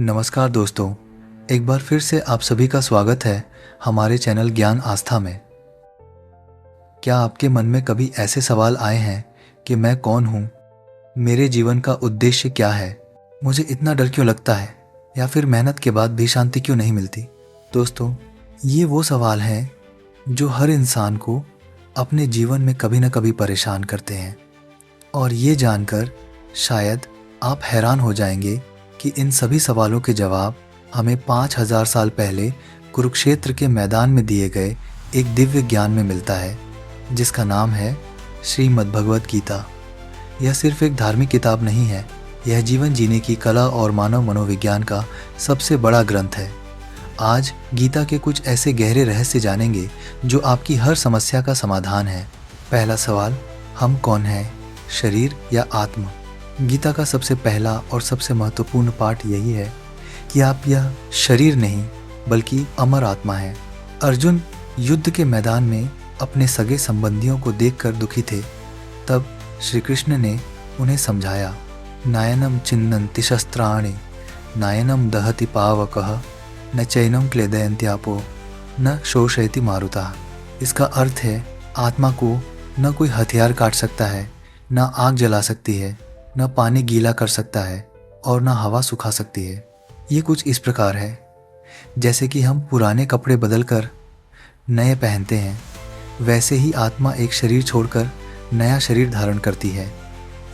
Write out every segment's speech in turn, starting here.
नमस्कार दोस्तों, एक बार फिर से आप सभी का स्वागत है हमारे चैनल ज्ञान आस्था में। क्या आपके मन में कभी ऐसे सवाल आए हैं कि मैं कौन हूँ, मेरे जीवन का उद्देश्य क्या है, मुझे इतना डर क्यों लगता है, या फिर मेहनत के बाद भी शांति क्यों नहीं मिलती? दोस्तों, ये वो सवाल हैं जो हर इंसान को अपने जीवन में कभी न कभी परेशान करते हैं। और ये जानकर शायद आप हैरान हो जाएंगे कि इन सभी सवालों के जवाब हमें 5000 साल पहले कुरुक्षेत्र के मैदान में दिए गए एक दिव्य ज्ञान में मिलता है, जिसका नाम है श्रीमद् भगवत गीता। यह सिर्फ एक धार्मिक किताब नहीं है, यह जीवन जीने की कला और मानव मनोविज्ञान का सबसे बड़ा ग्रंथ है। आज गीता के कुछ ऐसे गहरे रहस्य जानेंगे जो आपकी हर समस्या का समाधान है। पहला सवाल, हम कौन हैं, शरीर या आत्मा? गीता का सबसे पहला और सबसे महत्वपूर्ण पाठ यही है कि आप यह शरीर नहीं बल्कि अमर आत्मा हैं। अर्जुन युद्ध के मैदान में अपने सगे संबंधियों को देखकर दुखी थे। तब श्री कृष्ण ने उन्हें समझाया, नायनम चिन्नन्ति शस्त्राणि नायनम दहति पावकः न चैनम क्लेदयन्त्यापो न शोषयति मारुतः। इसका अर्थ है, आत्मा को न कोई हथियार काट सकता है, न आग जला सकती है, न पानी गीला कर सकता है और न हवा सुखा सकती है। ये कुछ इस प्रकार है जैसे कि हम पुराने कपड़े बदलकर नए पहनते हैं, वैसे ही आत्मा एक शरीर छोड़कर नया शरीर धारण करती है।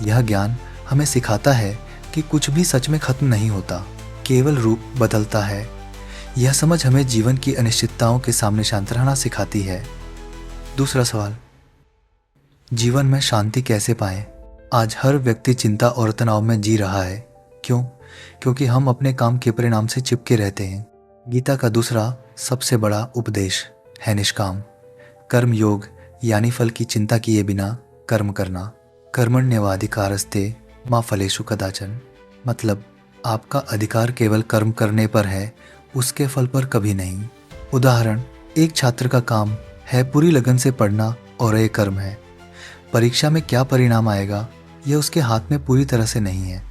यह ज्ञान हमें सिखाता है कि कुछ भी सच में खत्म नहीं होता, केवल रूप बदलता है। यह समझ हमें जीवन की अनिश्चितताओं के सामने शांत रहना सिखाती है। दूसरा सवाल, जीवन में शांति कैसे पाएं? आज हर व्यक्ति चिंता और तनाव में जी रहा है। क्यों? क्योंकि हम अपने काम के परिणाम से चिपके रहते हैं। गीता का दूसरा सबसे बड़ा उपदेश है निष्काम कर्म योग, यानी फल की चिंता किए बिना कर्म करना। कर्मण्येवाधिकारस्ते मा फलेषु कदाचन। मतलब आपका अधिकार केवल कर्म करने पर है, उसके फल पर कभी नहीं। उदाहरण, एक छात्र का काम है पूरी लगन से पढ़ना और एक कर्म है। परीक्षा में क्या परिणाम आएगा यह उसके हाथ में पूरी तरह से नहीं है।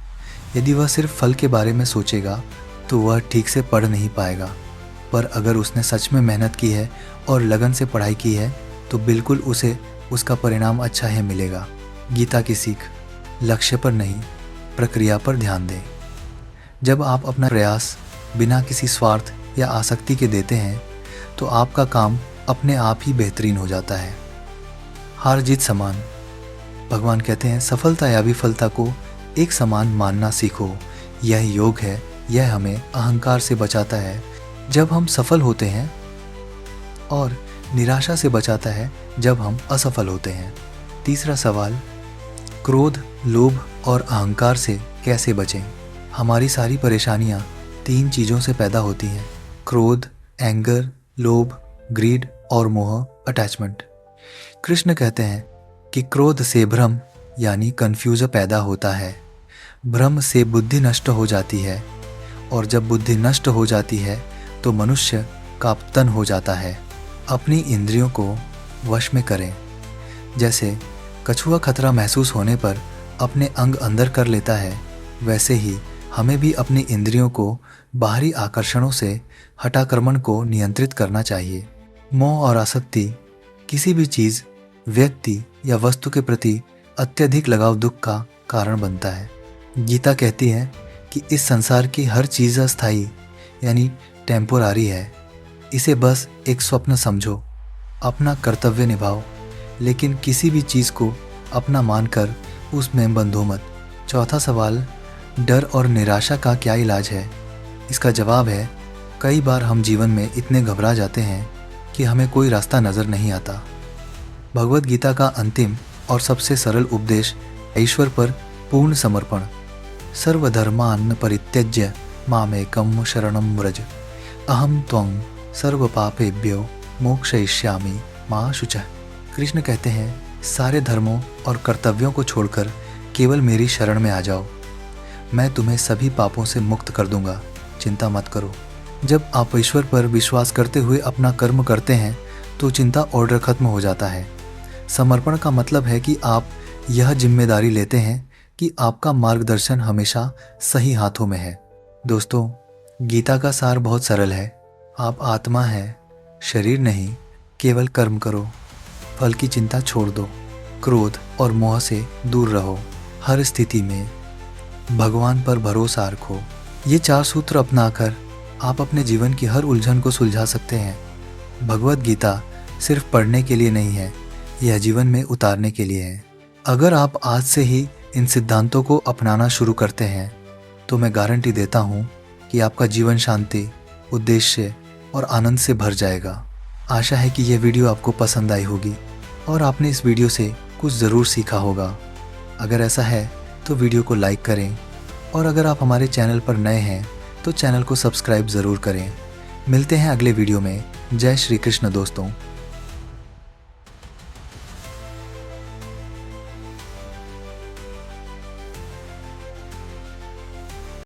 यदि वह सिर्फ फल के बारे में सोचेगा तो वह ठीक से पढ़ नहीं पाएगा, पर अगर उसने सच में मेहनत की है और लगन से पढ़ाई की है तो बिल्कुल उसे उसका परिणाम अच्छा ही मिलेगा। गीता की सीख, लक्ष्य पर नहीं प्रक्रिया पर ध्यान दें। जब आप अपना प्रयास बिना किसी स्वार्थ या आसक्ति के देते हैं तो आपका काम अपने आप ही बेहतरीन हो जाता है। हार जीत समान। भगवान कहते हैं, सफलता या विफलता को एक समान मानना सीखो, यह योग है। यह हमें अहंकार से बचाता है जब हम सफल होते हैं और निराशा से बचाता है जब हम असफल होते हैं। तीसरा सवाल, क्रोध, लोभ और अहंकार से कैसे बचें? हमारी सारी परेशानियां 3 चीज़ों से पैदा होती हैं: क्रोध, एंगर, लोभ, ग्रीड और मोह, अटैचमेंट। कृष्ण कहते हैं कि क्रोध से भ्रम यानी कन्फ्यूजन पैदा होता है। भ्रम से बुद्धि नष्ट हो जाती है और जब बुद्धि नष्ट हो जाती है तो मनुष्य का पतन हो जाता है। अपनी इंद्रियों को वश में करें। जैसे कछुआ खतरा महसूस होने पर अपने अंग अंदर कर लेता है, वैसे ही हमें भी अपनी इंद्रियों को बाहरी आकर्षणों से हठाक्रमण को नियंत्रित करना चाहिए। मोह और आसक्ति किसी भी चीज़, व्यक्ति या वस्तु के प्रति अत्यधिक लगाव दुख का कारण बनता है। गीता कहती है कि इस संसार की हर चीज़ अस्थायी यानी टेम्पोरारी है। इसे बस एक स्वप्न समझो, अपना कर्तव्य निभाओ, लेकिन किसी भी चीज़ को अपना मानकर उसमें बंधो मत। चौथा सवाल, डर और निराशा का क्या इलाज है? इसका जवाब है, कई बार हम जीवन में इतने घबरा जाते हैं कि हमें कोई रास्ता नज़र नहीं आता। भगवत गीता का अंतिम और सबसे सरल उपदेश ईश्वर पर पूर्ण समर्पण। सर्वधर्मान् परित्यज्य मामेकं शरणं व्रज, अहम त्वं सर्व पापेभ्यो मोक्षयिष्यामि मा शुचः। कृष्ण कहते हैं, सारे धर्मों और कर्तव्यों को छोड़कर केवल मेरी शरण में आ जाओ, मैं तुम्हें सभी पापों से मुक्त कर दूंगा, चिंता मत करो। जब आप ईश्वर पर विश्वास करते हुए अपना कर्म करते हैं तो चिंता और डर खत्म हो जाता है। समर्पण का मतलब है कि आप यह जिम्मेदारी लेते हैं कि आपका मार्गदर्शन हमेशा सही हाथों में है। दोस्तों, गीता का सार बहुत सरल है। आप आत्मा है, शरीर नहीं। केवल कर्म करो, फल की चिंता छोड़ दो, क्रोध और मोह से दूर रहो। हर स्थिति में भगवान पर भरोसा रखो। ये 4 सूत्र अपनाकर आप अपने जीवन की हर उलझन को सुलझा सकते हैं। भगवत गीता सिर्फ पढ़ने के लिए नहीं है, यह जीवन में उतारने के लिए है। अगर आप आज से ही इन सिद्धांतों को अपनाना शुरू करते हैं तो मैं गारंटी देता हूँ कि आपका जीवन शांति, उद्देश्य और आनंद से भर जाएगा। आशा है कि यह वीडियो आपको पसंद आई होगी और आपने इस वीडियो से कुछ ज़रूर सीखा होगा। अगर ऐसा है तो वीडियो को लाइक करें और अगर आप हमारे चैनल पर नए हैं तो चैनल को सब्सक्राइब ज़रूर करें। मिलते हैं अगले वीडियो में। जय श्री कृष्ण दोस्तों।